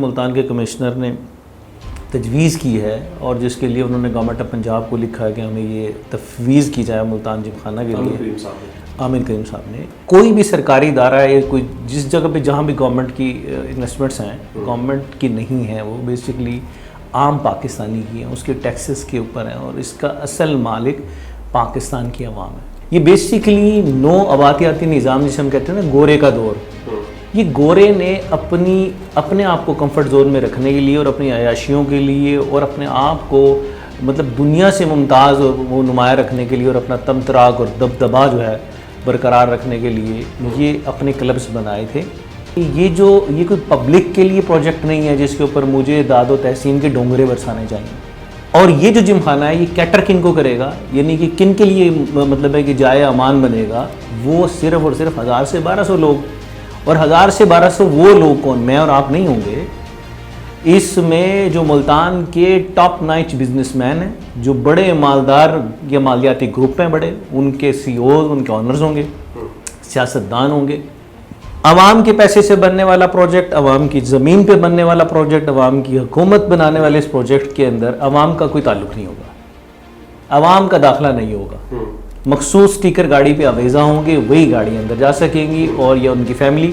ملتان کے کمشنر نے تجویز کی ہے اور جس کے لیے انہوں نے گورنمنٹ آف پنجاب کو لکھا ہے کہ ہمیں یہ تفویض کی جائے ملتان جم خانہ کے لیے. عامر کریم صاحب نے کوئی بھی سرکاری ادارہ ہے کوئی جس جگہ پہ جہاں بھی گورنمنٹ کی انویسٹمنٹس ہیں گورنمنٹ کی نہیں ہیں وہ بیسکلی عام پاکستانی کی ہیں, اس کے ٹیکسز کے اوپر ہیں اور اس کا اصل مالک پاکستان کی عوام ہے. یہ بیسکلی نو آبادیاتی نظام جسے ہم کہتے ہیں نا گورے کا دور, یہ گورے نے اپنے آپ کو کمفرٹ زون میں رکھنے کے لیے اور اپنی عیاشیوں کے لیے اور اپنے آپ کو مطلب دنیا سے ممتاز اور وہ نمایاں رکھنے کے لیے اور اپنا تمطراق اور دبدبا جو ہے برقرار رکھنے کے لیے یہ اپنے کلبس بنائے تھے. یہ کوئی پبلک کے لیے پروجیکٹ نہیں ہے جس کے اوپر مجھے داد و تحسین کے ڈونگرے برسانے چاہیے. اور یہ جو جم خانہ ہے یہ کیٹر کن کو کرے گا, یعنی کہ کن کے لیے مطلب ہے کہ جائے امان بنے گا, وہ صرف اور صرف 1000 سے 1200 لوگ. اور 1000 سے 1200 وہ لوگ کون, میں اور آپ نہیں ہوں گے. اس میں جو ملتان کے ٹاپ نائچ بزنس مین ہیں, جو بڑے مالدار یا مالیاتی گروپ ہیں بڑے, ان کے سی اوز ان کے آنرز ہوں گے, سیاستدان ہوں گے. عوام کے پیسے سے بننے والا پروجیکٹ, عوام کی زمین پہ بننے والا پروجیکٹ, عوام کی حکومت بنانے والے اس پروجیکٹ کے اندر عوام کا کوئی تعلق نہیں ہوگا, عوام کا داخلہ نہیں ہوگا. مخصوص سٹیکر گاڑی پہ آویزہ ہوں گے, وہی گاڑی اندر جا سکیں گی اور یا ان کی فیملی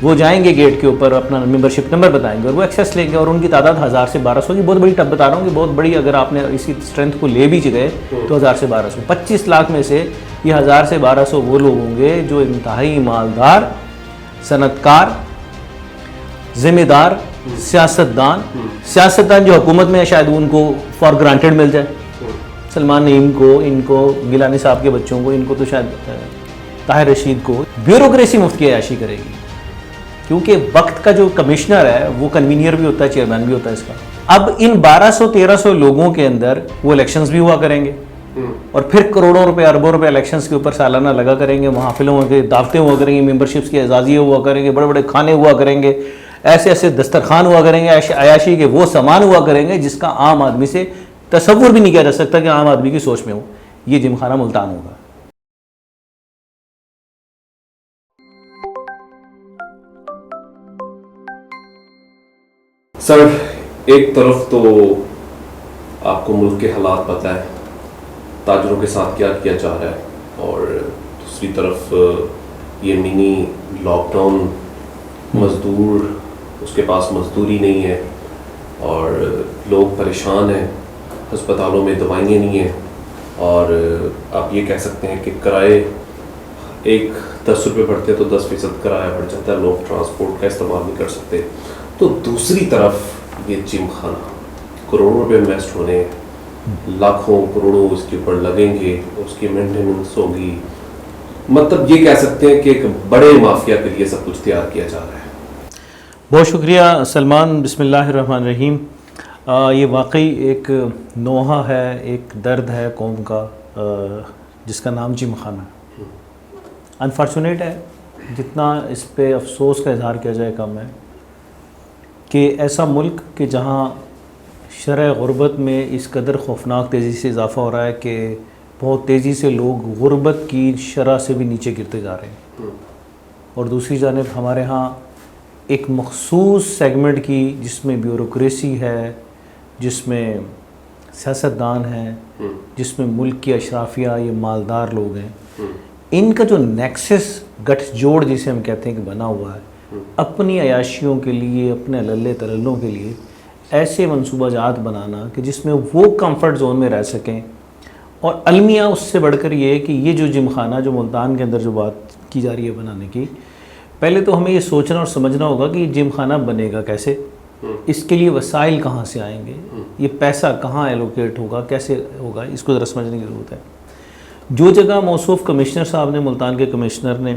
وہ جائیں گے گیٹ کے اوپر اپنا ممبرشپ نمبر بتائیں گے اور وہ ایکسیس لیں گے. اور ان کی تعداد 1000 سے 1200 کی, بہت بڑی ٹب بتا رہا ہوں کہ بہت بڑی, اگر آپ نے اسی اسٹرینتھ کو لے بھی گئے تو 1000 سے 1200 25 لاکھ میں سے یہ 1000 سے 1200 وہ لوگ ہوں گے جو انتہائی مالدار, صنعت کار, ذمہ دار, سیاستدان جو حکومت میں ہے شاید ان کو فار گرانٹیڈ مل جائے. سلمان نعیم کو, ان کو, گیلانی صاحب کے بچوں کو, ان کو تو شاید طاہر رشید کو بیوروکریسی مفت کی عیاشی کرے گی, کیونکہ وقت کا جو کمشنر ہے وہ کنوینئر بھی ہوتا ہے, چیئرمین بھی ہوتا ہے اس کا. اب ان 1200-1300 لوگوں کے اندر وہ الیکشنز بھی ہوا کریں گے اور پھر کروڑوں روپے اربوں روپے الیکشنز کے اوپر سالانہ لگا کریں گے, محافلوں کے دعوتیں ہوا کریں گے, ممبرشپس کے اعزازیے ہوا کریں گے, بڑے بڑے کھانے ہوا کریں گے, ایسے ایسے دسترخوان ہوا کریں گے, عیاشی کے وہ سامان ہوا کریں گے جس کا عام آدمی سے تصور بھی نہیں کیا جا سکتا کہ عام آدمی کی سوچ میں ہو. یہ جم خانہ ملتان ہوگا. سر, ایک طرف تو آپ کو ملک کے حالات پتہ ہے, تاجروں کے ساتھ کیا کیا جا رہا ہے, اور دوسری طرف یہ منی لاک ڈاؤن, مزدور اس کے پاس مزدوری نہیں ہے اور لوگ پریشان ہیں, ہسپتالوں میں دوائیاں نہیں ہیں, اور آپ یہ کہہ سکتے ہیں کہ کرائے ایک 10 روپے بڑھتے تو 10% کرایہ بڑھ جاتا ہے, لوگ ٹرانسپورٹ کا استعمال نہیں کر سکتے. تو دوسری طرف یہ جم خانہ کروڑوں روپے انویسٹ ہونے, لاکھوں کروڑوں اس کے اوپر لگیں گے, اس کی مینٹیننس ہوگی, مطلب یہ کہہ سکتے ہیں کہ ایک بڑے مافیا کے لیے سب کچھ تیار کیا جا رہا ہے. بہت شکریہ سلمان. بسم اللہ الرحمن الرحیم. یہ واقعی ایک نوحہ ہے, ایک درد ہے قوم کا جس کا نام جم خانہ ہے. انفارچونیٹ ہے, جتنا اس پہ افسوس کا اظہار کیا جائے کم ہے کہ ایسا ملک کہ جہاں شرح غربت میں اس قدر خوفناک تیزی سے اضافہ ہو رہا ہے کہ بہت تیزی سے لوگ غربت کی شرح سے بھی نیچے گرتے جا رہے ہیں, اور دوسری جانب ہمارے ہاں ایک مخصوص سیگمنٹ کی جس میں بیوروکریسی ہے, جس میں سیاستدان ہیں, جس میں ملک کی اشرافیہ یہ مالدار لوگ ہیں, ان کا جو نیکسس گٹھ جوڑ جسے ہم کہتے ہیں کہ بنا ہوا ہے اپنی عیاشیوں کے لیے, اپنے للے تللوں کے لیے ایسے منصوبہ جات بنانا کہ جس میں وہ کمفرٹ زون میں رہ سکیں. اور المیہ اس سے بڑھ کر یہ ہے کہ یہ جو جم خانہ جو ملتان کے اندر جو بات کی جا رہی ہے بنانے کی, پہلے تو ہمیں یہ سوچنا اور سمجھنا ہوگا کہ یہ جم خانہ بنے گا کیسے, اس کے لیے وسائل کہاں سے آئیں گے, یہ پیسہ کہاں ایلوکیٹ ہوگا, کیسے ہوگا, اس کو ذرا سمجھنے کی ضرورت ہے. جو جگہ موصوف کمشنر صاحب نے, ملتان کے کمشنر نے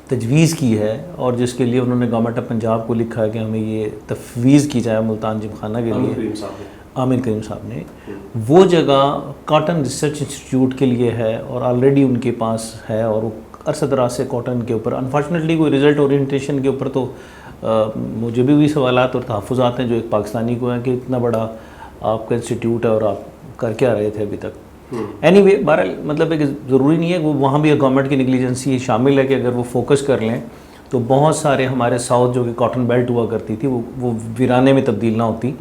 تجویز کی ہے اور جس کے لیے انہوں نے گورنمنٹ آف پنجاب کو لکھا ہے کہ ہمیں یہ تفویض کی جائے ملتان جم خانہ کے لیے, عامر کریم صاحب نے, وہ جگہ کاٹن ریسرچ انسٹیٹیوٹ کے لیے ہے اور آلریڈی ان کے پاس ہے, اور وہ عرصہ دراز سے کاٹن کے اوپر انفارچونیٹلی کوئی رزلٹ اورینٹیشن کے اوپر تو مجھے بھی سوالات اور تحفظات ہیں جو ایک پاکستانی کو ہیں کہ اتنا بڑا آپ کا انسٹیٹیوٹ ہے اور آپ کر کیا رہے تھے ابھی تک. اینی وے بہرحال مطلب ہے کہ ضروری نہیں ہے وہ وہاں بھی گورنمنٹ کی نیگلیجنسی شامل ہے کہ اگر وہ فوکس کر لیں تو بہت سارے ہمارے ساؤتھ جو کہ کاٹن بیلٹ ہوا کرتی تھی وہ ویرانے میں تبدیل نہ ہوتی.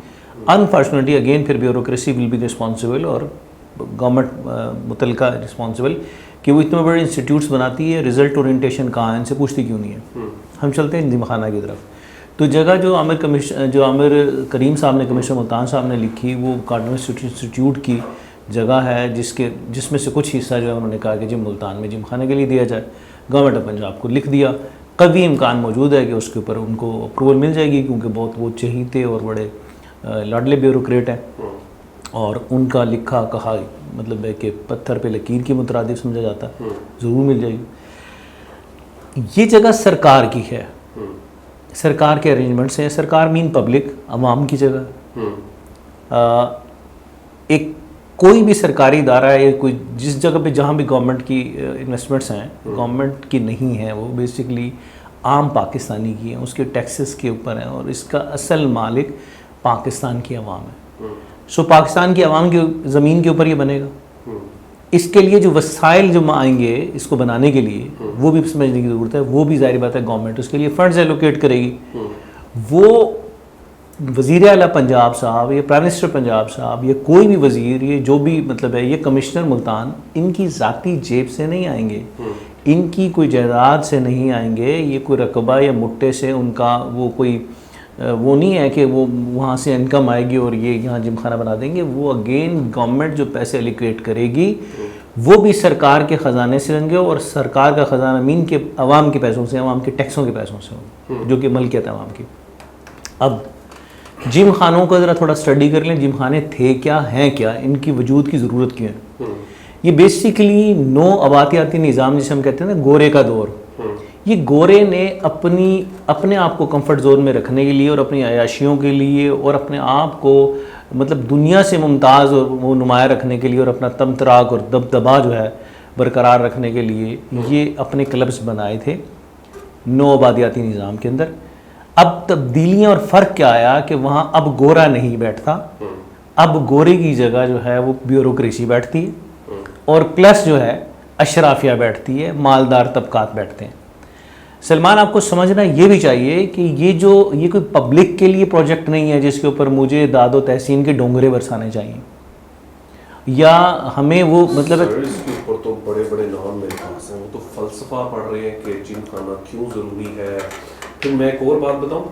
انفارچونیٹلی اگین پھر بیوروکریسی ول بی رسپانسبل اور گورنمنٹ متعلقہ رسپانسبل کہ وہ اتنے بڑے انسٹیٹیوٹس بناتی ہے, رزلٹ اورینٹیشن کہاں ہے ان سے پوچھتی کیوں نہیں ہے. ہم چلتے ہیں جم خانہ کی طرف. تو جگہ جو عامر کریم صاحب نے, کمشنر ملتان صاحب نے لکھی, وہ کارڈنل انسٹیٹیوٹ کی جگہ ہے جس میں سے کچھ حصہ جو ہے انہوں نے کہا کہ جی ملتان میں جم خانے کے لیے دیا جائے. گورنمنٹ آف پنجاب کو لکھ دیا. قوی امکان موجود ہے کہ اس کے اوپر ان کو اپروول مل جائے گی, کیونکہ بہت وہ چہیتے اور بڑے لاڈلے بیوروکریٹ ہیں, اور ان کا لکھا کہا مطلب ہے کہ پتھر پہ لکیر کی مترادف سمجھا جاتا ہے, ضرور مل جائے گی. یہ جگہ سرکار کی ہے, سرکار کے ارینجمنٹس ہیں. سرکار مین پبلک, عوام کی جگہ. ایک کوئی بھی سرکاری ادارہ ہے, کوئی جس جگہ پہ جہاں بھی گورنمنٹ کی انویسٹمنٹس ہیں, گورنمنٹ کی نہیں ہیں, وہ بیسکلی عام پاکستانی کی ہیں, اس کے ٹیکسز کے اوپر ہیں, اور اس کا اصل مالک پاکستان کی عوام ہے. سو پاکستان کی عوام کی زمین کے اوپر یہ بنے گا. اس کے لیے جو وسائل جو آئیں گے اس کو بنانے کے لیے, وہ بھی سمجھنے کی ضرورت ہے. وہ بھی ظاہر بات ہے گورنمنٹ اس کے لیے فنڈز ایلوکیٹ کرے گی. وہ وزیر اعلیٰ پنجاب صاحب یا پرائم منسٹر پنجاب صاحب یا کوئی بھی وزیر, یہ جو بھی مطلب ہے, یہ کمشنر ملتان, ان کی ذاتی جیب سے نہیں آئیں گے, ان کی کوئی جائیداد سے نہیں آئیں گے, یہ کوئی رقبہ یا مٹے سے ان کا وہ کوئی وہ نہیں ہے کہ وہ وہاں سے انکم آئے گی اور یہ یہاں جم خانہ بنا دیں گے. وہ اگین گورنمنٹ جو پیسے ایلوکیٹ کرے گی وہ بھی سرکار کے خزانے سے ہوں گے, اور سرکار کا خزانہ مین کے عوام کے پیسوں سے, عوام کے ٹیکسوں کے پیسوں سے ہوں, جو کہ ملکیت ہے عوام کی. اب جم خانوں کو ذرا تھوڑا اسٹڈی کر لیں. جم خانے تھے کیا, ہیں کیا, ان کی وجود کی ضرورت کیوں ہے. یہ بیسیکلی نو آبادیاتی نظام جسے ہم کہتے ہیں نا, گورے کا دور. یہ گورے نے اپنے آپ کو کمفرٹ زون میں رکھنے کے لیے اور اپنی عیاشیوں کے لیے اور اپنے آپ کو مطلب دنیا سے ممتاز اور وہ نمایاں رکھنے کے لیے اور اپنا تمتراک اور دبدبا جو ہے برقرار رکھنے کے لیے یہ اپنے کلبز بنائے تھے نو آبادیاتی نظام کے اندر. اب تبدیلیاں اور فرق کیا آیا کہ وہاں اب گورا نہیں بیٹھتا, اب گورے کی جگہ جو ہے وہ بیوروکریسی بیٹھتی ہے, اور پلس جو ہے اشرافیہ بیٹھتی ہے, مالدار طبقات بیٹھتے ہیں. سلمان, آپ کو سمجھنا یہ بھی چاہیے کہ یہ کوئی پبلک کے لیے پروجیکٹ نہیں ہے جس کے اوپر مجھے داد و تحسین کے ڈونگرے برسانے چاہیے, یا ہمیں وہ مطلب اس کے اوپر تو بڑے بڑے نام میرے پاس ہیں, وہ تو فلسفہ پڑھ رہے ہیں کہ جم خانہ کیوں ضروری ہے. پھر میں ایک اور بات بتاؤں,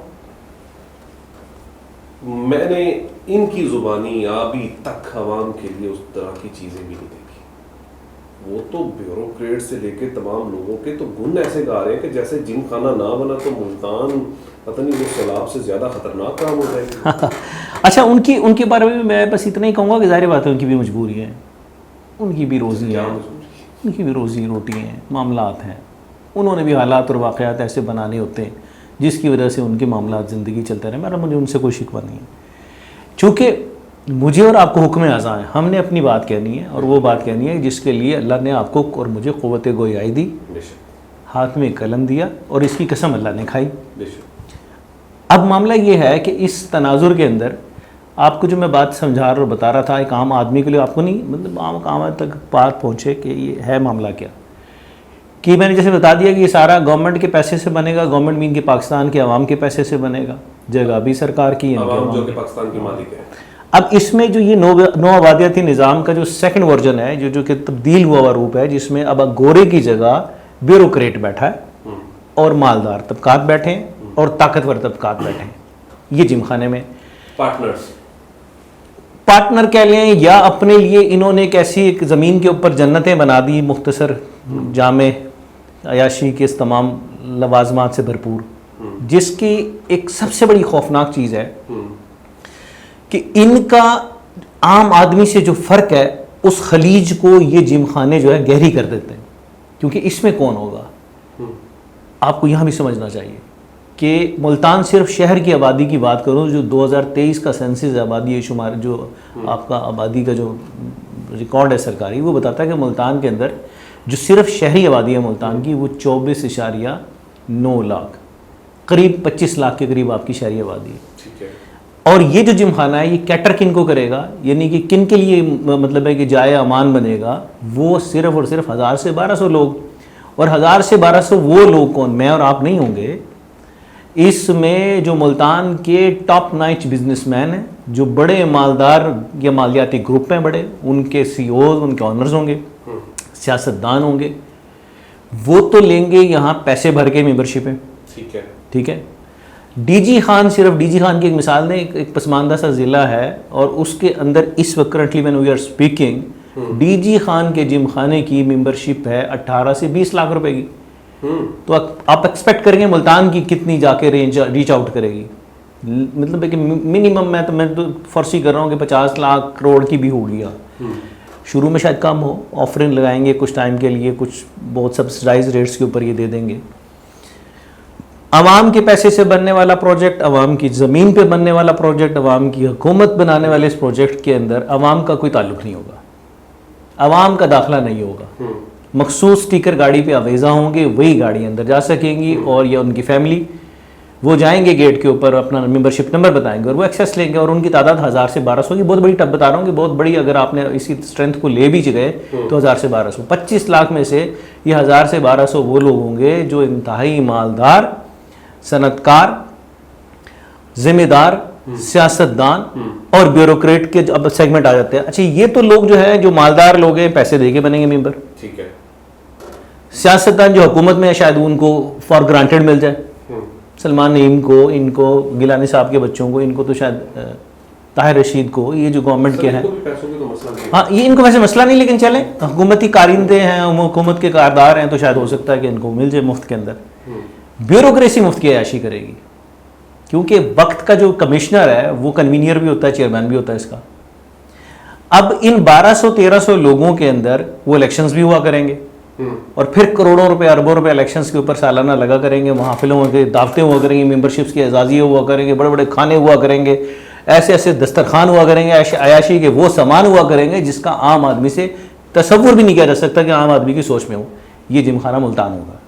میں نے ان کی زبانی ابھی تک عوام کے لیے اس طرح کی چیزیں بھی نہیں دیکھی. وہ تو بیوروکریٹ سے لے کے تمام لوگوں کے تو گن ایسے گا رہے ہیں کہ جیسے جم خانہ نہ بنا تو ملتان پتہ نہیں وہ سیلاب سے زیادہ خطرناک کام ہو جائے گا. اچھا, ان کے بارے میں بس اتنا ہی کہوں گا کہ ظاہر بات ہے ان کی بھی مجبوری ہے, ان کی بھی روزی ہے, ان کی بھی روزی روٹی ہیں, معاملات ہیں. انہوں نے بھی حالات اور واقعات ایسے بنانے ہوتے ہیں جس کی وجہ سے ان کے معاملات زندگی چلتے رہے. مجھے ان سے کوئی شکوہ نہیں ہے, چونکہ مجھے اور آپ کو حکم اعضاء ہے, ہم نے اپنی بات کہنی ہے, اور وہ بات کہنی ہے جس کے لیے اللہ نے آپ کو اور مجھے قوت گویائی دی, ہاتھ میں قلم دیا, اور اس کی قسم اللہ نے کھائی. اب معاملہ یہ ہے کہ اس تناظر کے اندر آپ کو جو میں بات سمجھا رہا اور بتا رہا تھا, ایک عام آدمی کے لیے آپ کو نہیں مطلب عام تک بات پہنچے کہ یہ ہے معاملہ کیا, کہ میں نے جیسے بتا دیا کہ یہ سارا گورنمنٹ کے پیسے سے بنے گا. گورنمنٹ مین کے پاکستان کے عوام کے پیسے سے بنے گا, جگہ بھی سرکار کی ہے, عوام جو کہ پاکستان کے مالک ہے. اب اس میں جو یہ نو آبادیاتی نظام کا جو سیکنڈ ورژن ہے, جو کہ تبدیل ہوا روپ ہے, جس میں اب گورے کی جگہ بیوروکریٹ بیٹھا ہے اور مالدار طبقات بیٹھے ہیں اور طاقتور طبقات بیٹھے ہیں. یہ جم خانے میں پارٹنر کہہ لیں, یا اپنے لیے انہوں نے ایک ایسی زمین کے اوپر جنتیں بنا دی, مختصر, جامع, عیاشی کے اس تمام لوازمات سے بھرپور, جس کی ایک سب سے بڑی خوفناک چیز ہے کہ ان کا عام آدمی سے جو فرق ہے, اس خلیج کو یہ جم خانے جو ہے گہری کر دیتے ہیں. کیونکہ اس میں کون ہوگا, آپ کو یہاں بھی سمجھنا چاہیے کہ ملتان صرف شہر کی آبادی کی بات کروں, جو 2023 کا سینسس آبادی شمار, جو آپ کا آبادی کا جو ریکارڈ ہے سرکاری, وہ بتاتا ہے کہ ملتان کے اندر جو صرف شہری آبادی ہے ملتان کی, وہ 24.9 لاکھ, قریب 25 لاکھ کے قریب آپ کی شہری آبادی ہے. اور یہ جو جم خانہ ہے, یہ کیٹر کن کو کرے گا, یعنی کہ کن کے لیے مطلب ہے کہ جائے امان بنے گا, وہ صرف اور صرف 1000 سے 1200 لوگ. اور 1000 سے 1200 وہ لوگ کون، میں اور آپ نہیں ہوں گے، اس میں جو ملتان کے ٹاپ نائچ بزنس مین ہیں، جو بڑے مالدار یا مالیاتی گروپ ہیں بڑے، ان کے سی اوز، ان کے آنرز ہوں گے، سیاستدان ہوں گے، وہ تو لیں گے یہاں پیسے بھر کے ممبرشپیں. ٹھیک ہے. ڈی جی خان، صرف ڈی جی خان کی ایک مثال نہیں، ایک پسماندہ سا ضلع ہے اور اس کے اندر اس وقت currently when we are speaking D G Khan کے جم خانے کی ممبرشپ ہے 18 سے 20 لاکھ روپے کی. تو آپ ایکسپیکٹ کریں گے ملتان کی کتنی جا کے ریچ آؤٹ کرے گی؟ مطلب ہے کہ منیمم میں تو فورسی کر رہا ہوں کہ 50 لاکھ کروڑ کی بھی ہوگی. شروع میں شاید کم ہو، آفرنگ لگائیں گے کچھ ٹائم کے لیے، کچھ بہت سبسڈائز ریٹس کے اوپر یہ دے دیں گے. عوام کے پیسے سے بننے والا پروجیکٹ، عوام کی زمین پہ بننے والا پروجیکٹ، عوام کی حکومت بنانے والے اس پروجیکٹ کے اندر عوام کا کوئی تعلق نہیں ہوگا، عوام کا داخلہ نہیں ہوگا. مخصوص سٹیکر گاڑی پہ آویزہ ہوں گے، وہی گاڑی اندر جا سکیں گی، اور یا ان کی فیملی وہ جائیں گے گیٹ کے اوپر، اپنا ممبرشپ نمبر بتائیں گے اور وہ ایکسیس لیں گے. اور ان کی تعداد 1000 سے 1200 کی، بہت بڑی ٹب بتا رہا ہوں کہ بہت بڑی، اگر آپ نے اسی اسٹرینتھ کو لے بھی گئے تو 1000 سے 1200، 25 لاکھ میں سے یہ 1000 سے 1200 وہ لوگ ہوں گے جو انتہائی مالدار، صنعت کار، ذمہ دار، سیاستدان اور بیوروکریٹ کے اب سیگمنٹ آ جاتے ہیں. اچھا یہ تو لوگ جو ہے جو مالدار لوگ ہیں، پیسے دے کے بنیں گے ممبر. ٹھیک ہے. سیاستدان جو حکومت میں ہے شاید ان کو فار گرانٹیڈ مل جائے، سلمان نعیم کو، ان کو، گیلانی صاحب کے بچوں کو، ان کو تو شاید طاہر رشید کو، یہ جو گورنمنٹ کے ہیں، ہاں یہ ان کو ویسے مسئلہ نہیں، لیکن چلیں حکومتی کارندے ہیں، حکومت کے کاردار ہیں، تو شاید ہو سکتا ہے کہ ان کو مل جائے مفت کے اندر. بیوروکریسی مفت کی عیاشی کرے گی، کیونکہ وقت کا جو کمشنر ہے وہ کنوینئر بھی ہوتا ہے، چیئرمین بھی ہوتا ہے اس کا. اب ان 1200-1300 لوگوں کے اندر وہ الیکشنز بھی ہوا کریں گے، اور پھر کروڑوں روپے، اربوں روپے الیکشنز کے اوپر سالانہ لگا کریں گے، محافلوں کے دعوتیں ہوا کریں گے، ممبرشپس کے اعزازیے ہوا کریں گے، بڑے بڑے کھانے ہوا کریں گے، ایسے ایسے دسترخوان ہوا کریں گے، عیاشی کے وہ سامان ہوا کریں گے جس کا عام آدمی سے تصور بھی نہیں کیا جا سکتا کہ عام آدمی کی سوچ میں ہو. یہ جم خانہ ملتان ہوگا.